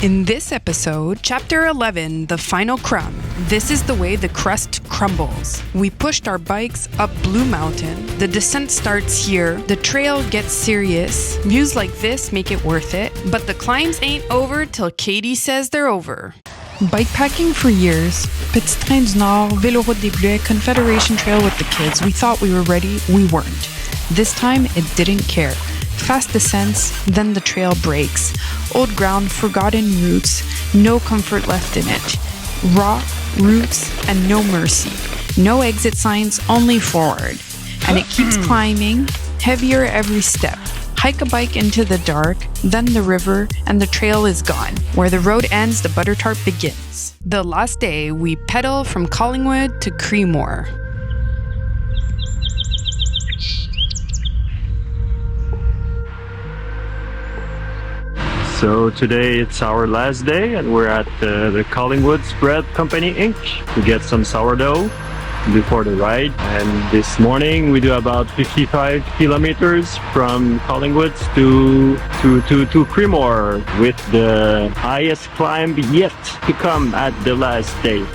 In this episode, Chapter 11, The Final Crumb. This is the way the crust crumbles. We pushed our bikes up Blue Mountain. The descent starts here. The trail gets serious. Views like this make it worth it. But the climbs ain't over till Katie says they're over. Bikepacking for years. Petit Train du Nord, Véloroute des Bleuets, Confederation Trail with the kids. We thought we were ready. We weren't. This time, it didn't care. Fast descents, then the trail breaks. Old ground, forgotten routes, no comfort left in it. Raw roots and no mercy. No exit signs, only forward. And it keeps climbing, heavier every step. Hike a bike into the dark, then the river, and the trail is gone. Where the road ends, the Butter Tart begins. The last day, we pedal from Collingwood to Creemore. So today it's our last day and we're at the Collingwood Bread Company Inc. to get some sourdough before the ride. And this morning we do about 55 kilometers from Collingwood to Creemore with the highest climb yet to come at the last day.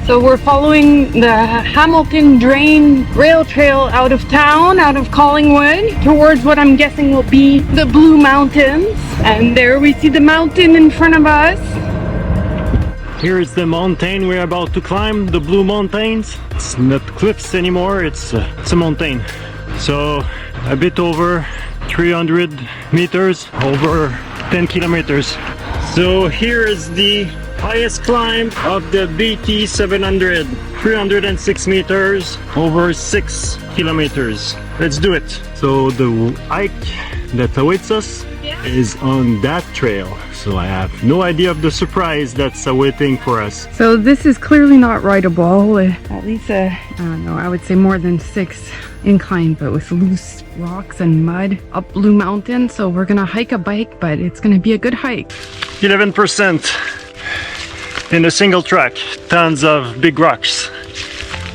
So we're following the Hamilton Drain rail trail out of town, out of Collingwood, towards what I'm guessing will be the Blue Mountains. And there we see the mountain in front of us. Here is the mountain we're about to climb, the Blue Mountains. It's not cliffs anymore, it's a mountain. So a bit over 300 meters, over 10 kilometers. So here is the highest climb of the BT 700, 306 meters, over 6 kilometers. Let's do it. So the hike that awaits us is on that trail. So I have no idea of the surprise that's awaiting for us. So this is clearly not rideable, at least I don't know, I would say more than 6 incline, but with loose rocks and mud up Blue Mountain. So we're gonna hike a bike, but it's gonna be a good hike. 11% in a single track, tons of big rocks.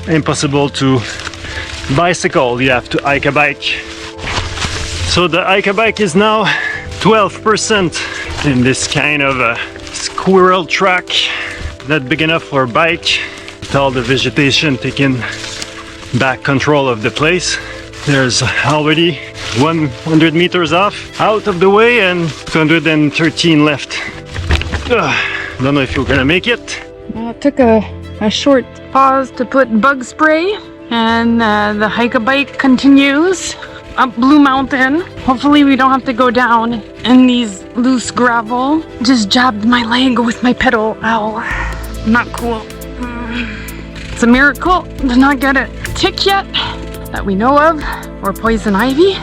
Impossible to bicycle, you have to hike a bike. So the hike a bike is now 12% in this kind of a squirrel track, not big enough for a bike, with all the vegetation taking back control of the place. There's already 100 meters off, out of the way, and 213 left. Don't know if you're gonna make it. I took a short pause to put bug spray, and the hike a bike continues up Blue Mountain. Hopefully we don't have to go down in these loose gravel. Just jabbed my leg with my pedal. Ow, not cool. It's a miracle to not get a tick yet that we know of, or poison ivy.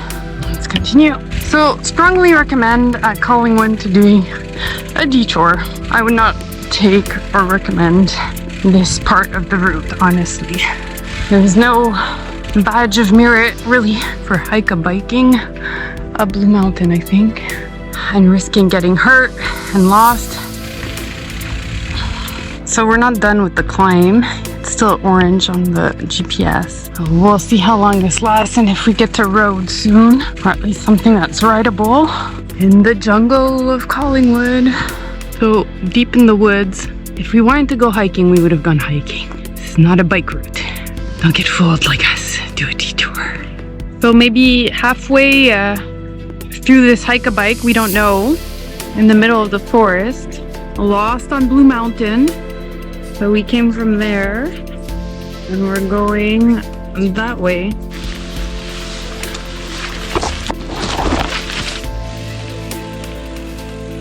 Let's continue. So strongly recommend at Collingwood to do a detour. I would not take or recommend this part of the route, honestly. There's no badge of merit really for hike a biking up Blue Mountain, I think, and risking getting hurt and lost. So we're not done with the climb. It's still orange on the GPS. We'll see how long this lasts and if we get to road soon, or at least something that's rideable in the jungle of Collingwood. So deep in the woods. If we wanted to go hiking, we would have gone hiking. This is not a bike route. Don't get fooled like us. Do a detour. So maybe halfway through this hike a bike, we don't know, in the middle of the forest, lost on Blue Mountain. So we came from there and we're going that way.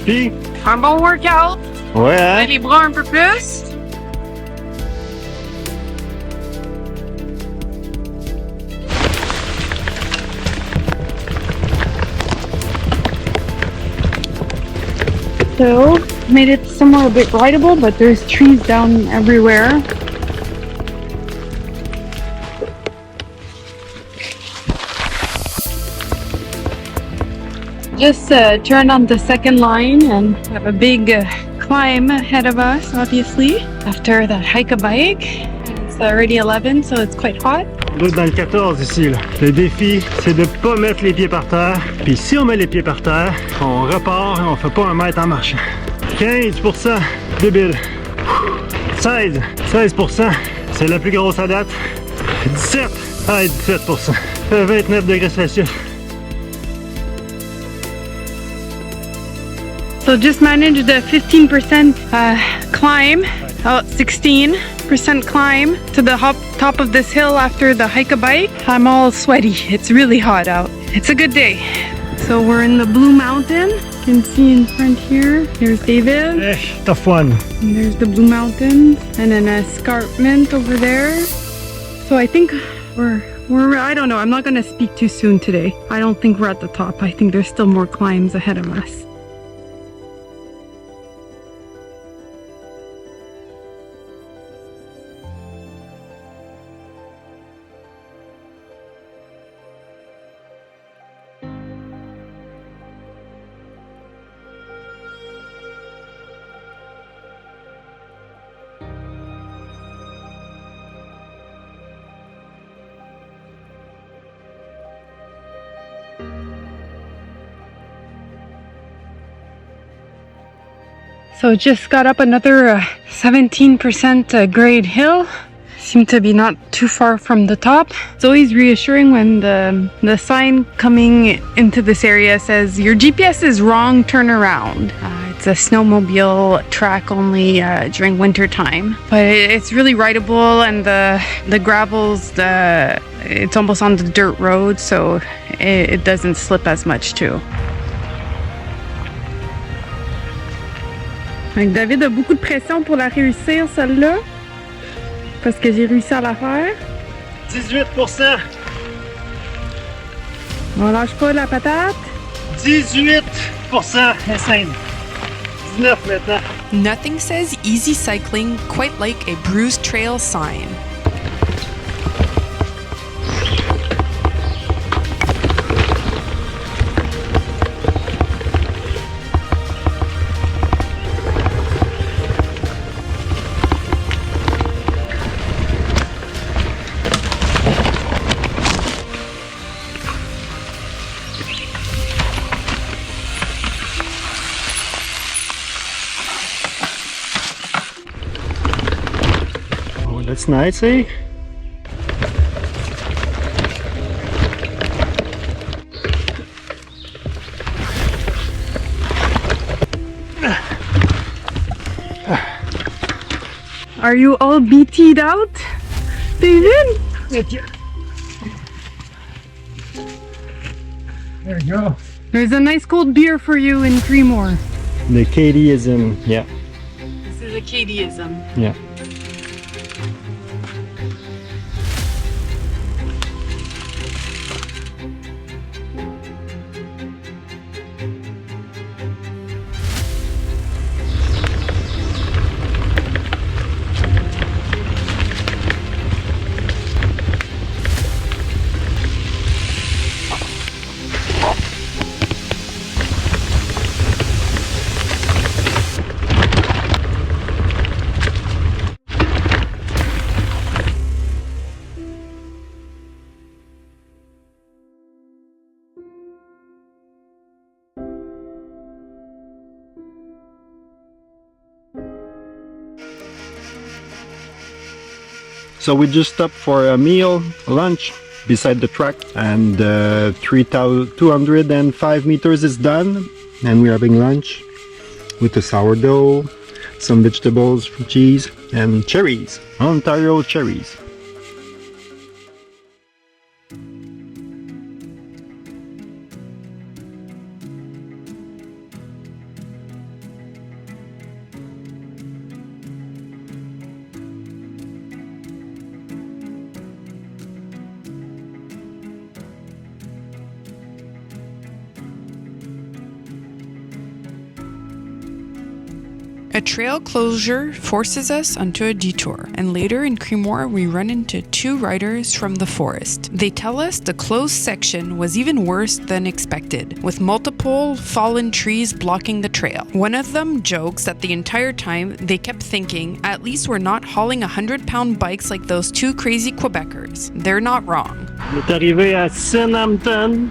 Puis, Un bon workout. ouais, hein? Les bras un peu plus. So, made it somewhere a bit rideable, but there's trees down everywhere. Just turned on the second line and have a big climb ahead of us, obviously, after that hike a bike. It's already 11, so it's quite hot. Là, dans le 14 ici, là. Le défi, c'est de pas mettre les pieds par terre. Puis si on met les pieds par terre, on repart et on fait pas 1 mètre en marchant. 15%, débile. 16%, c'est la plus grosse à date. 17, 17%. 29 degrés Celsius. So just managed a 15% climb, 16% climb to the top of this hill after the hike a bike. I'm all sweaty. It's really hot out. It's a good day. So we're in the Blue Mountain. You can see in front here, there's David. Tough one. And there's the Blue Mountains and an escarpment over there. So I think we're I don't know, I'm not gonna speak too soon today. I don't think we're at the top. I think there's still more climbs ahead of us. So just got up another 17% grade hill. Seem to be not too far from the top. It's always reassuring when the sign coming into this area says your GPS is wrong, turn around. It's a snowmobile track only during winter time, but it's really rideable, and the gravel's it's almost on the dirt road, so it doesn't slip as much too. Donc David a beaucoup de pression pour la réussir, celle-là, parce que j'ai réussi à la faire. 18%. On lâche pas la patate. 18%. Insane. 19 maintenant. Nothing says easy cycling quite like a bruised trail sign. That's nice, eh? Are you all BT'd out, David? Thank you. There you go. There's a nice cold beer for you in Creemore. The Katieism, yeah. This is a Katieism. Yeah. So we just stopped for a meal, lunch, beside the track, and 205 meters is done, and we're having lunch with a sourdough, some vegetables, cheese, and cherries, Ontario cherries. A trail closure forces us onto a detour, and later in Creemore we run into two riders from the forest. worst. They tell us the closed section was even worse than expected, with multiple fallen trees blocking the trail. One of them jokes that the entire time they kept thinking, at least we're not hauling 100-pound bikes like those two crazy Quebecers. They're not wrong. On est arrivé à Southampton.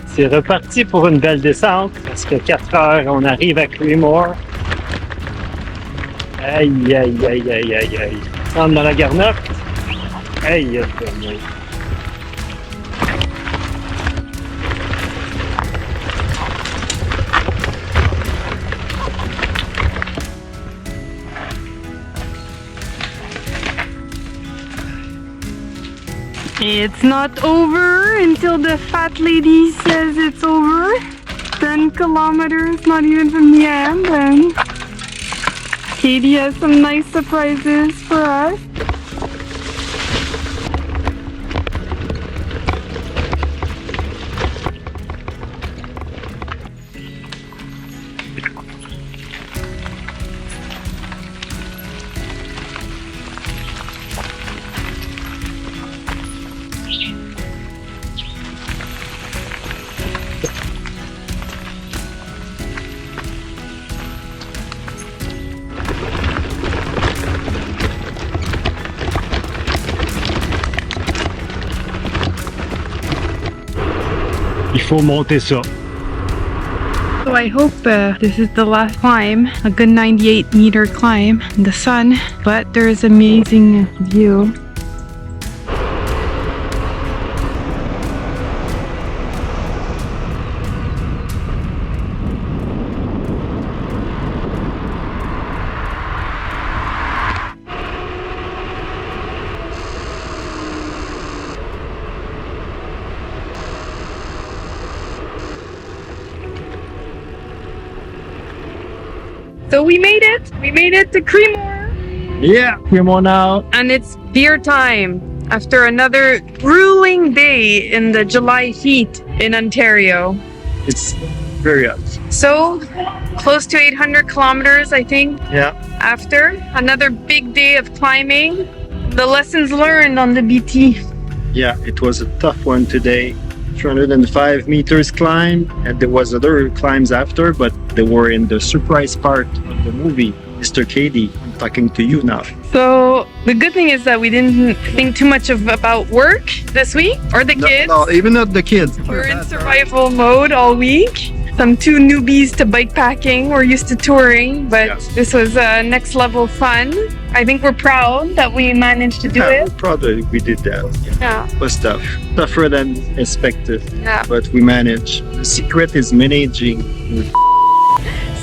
C'est reparti pour une belle descente, parce que 4 heures, on arrive à Creemore. Aïe, aïe, aïe, aïe, aïe, aïe. On rentre dans la garnotte. Aïe, aïe, aïe, aïe. It's not over until the fat lady says it's over. 10 kilometers, not even from the end, and Katie has some nice surprises for us. Il faut monter ça. So I hope this is the last climb, a good 98-meter climb in the sun, but there is amazing view. So we made it! We made it to Creemore! Yeah, Creemore now. And it's beer time after another grueling day in the July heat in Ontario. It's very hot. So, close to 800 kilometers, I think, Yeah. after another big day of climbing. The lessons learned on the BT. Yeah, it was a tough one today. 305 meters climb, and there was other climbs after, but they were in the surprise part of the movie. Mr. Katie, I'm talking to you now. So, the good thing is that we didn't think too much about work this week, or the kids. No, even not the kids. We're in survival mode all week. Some two newbies to bikepacking. We're used to touring, but Yeah. this was next level fun. I think we're proud that we managed to do Yeah, it. I'm proud that we did that. Yeah. It was tough. Tougher than expected, Yeah. but we managed. The secret is managing.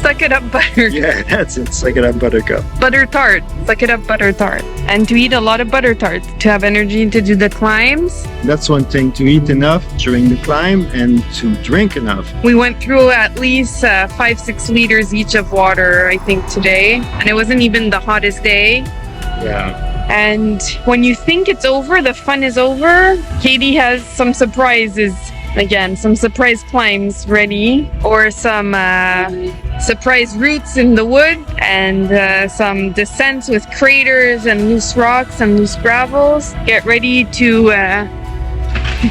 Suck it up, Butter. Yeah, that's it. Suck it up, Buttercup. Butter Tart. Suck it up, Butter Tart. And to eat a lot of Butter Tarts to have energy to do the climbs. That's one thing, to eat enough during the climb and to drink enough. We went through at least 5-6 liters each of water, I think, today. And it wasn't even the hottest day. Yeah. And when you think it's over, the fun is over, Katie has some surprises. Again, some surprise climbs ready, or some surprise routes in the wood, and some descents with craters and loose rocks and loose gravels. Get ready to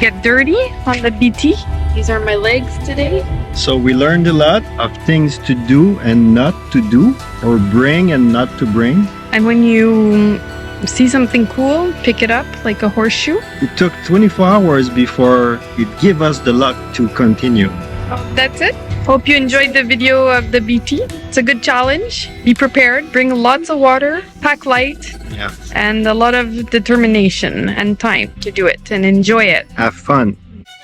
get dirty on the BT. These are my legs today. So we learned a lot of things to do and not to do, or bring and not to bring. And when you see something cool, pick it up like a horseshoe. It took 24 hours before it gave us the luck to continue. That's it. Hope you enjoyed the video of the BT. It's a good challenge. Be prepared, bring lots of water, pack light, Yeah. and a lot of determination and time to do it and enjoy it. Have fun.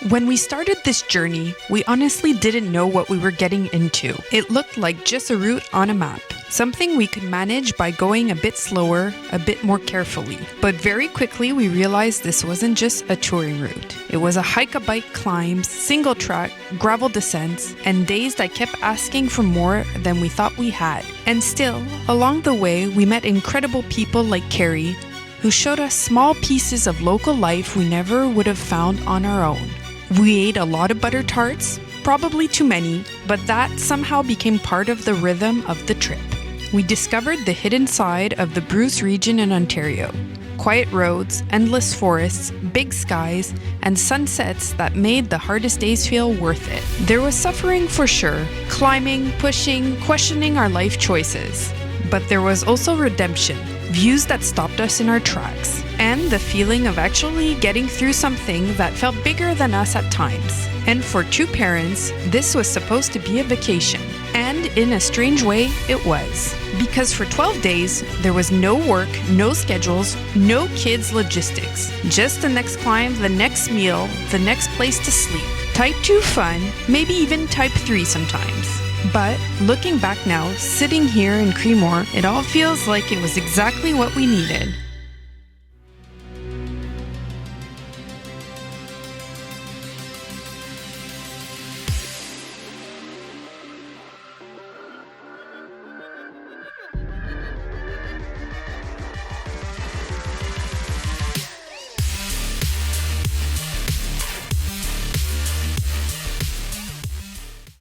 When we started this journey, we honestly didn't know what we were getting into. It looked like just a route on a map, something we could manage by going a bit slower, a bit more carefully. But very quickly we realized this wasn't just a touring route. It was a hike-a-bike climbs, single track, gravel descents, and days that kept asking for more than we thought we had. And still, along the way, we met incredible people like Carrie, who showed us small pieces of local life we never would have found on our own. We ate a lot of butter tarts, probably too many, but that somehow became part of the rhythm of the trip. we discovered the hidden side of the Bruce region in Ontario. Quiet roads, endless forests, big skies, and sunsets that made the hardest days feel worth it. There was suffering for sure, climbing, pushing, questioning our life choices. But there was also redemption, views that stopped us in our tracks, and the feeling of actually getting through something that felt bigger than us at times. And for two parents, this was supposed to be a vacation. And in a strange way, it was. Because for 12 days, there was no work, no schedules, no kids' logistics. Just the next climb, the next meal, the next place to sleep. Type 2 fun, maybe even type 3 sometimes. But looking back now, sitting here in Creemore, it all feels like it was exactly what we needed.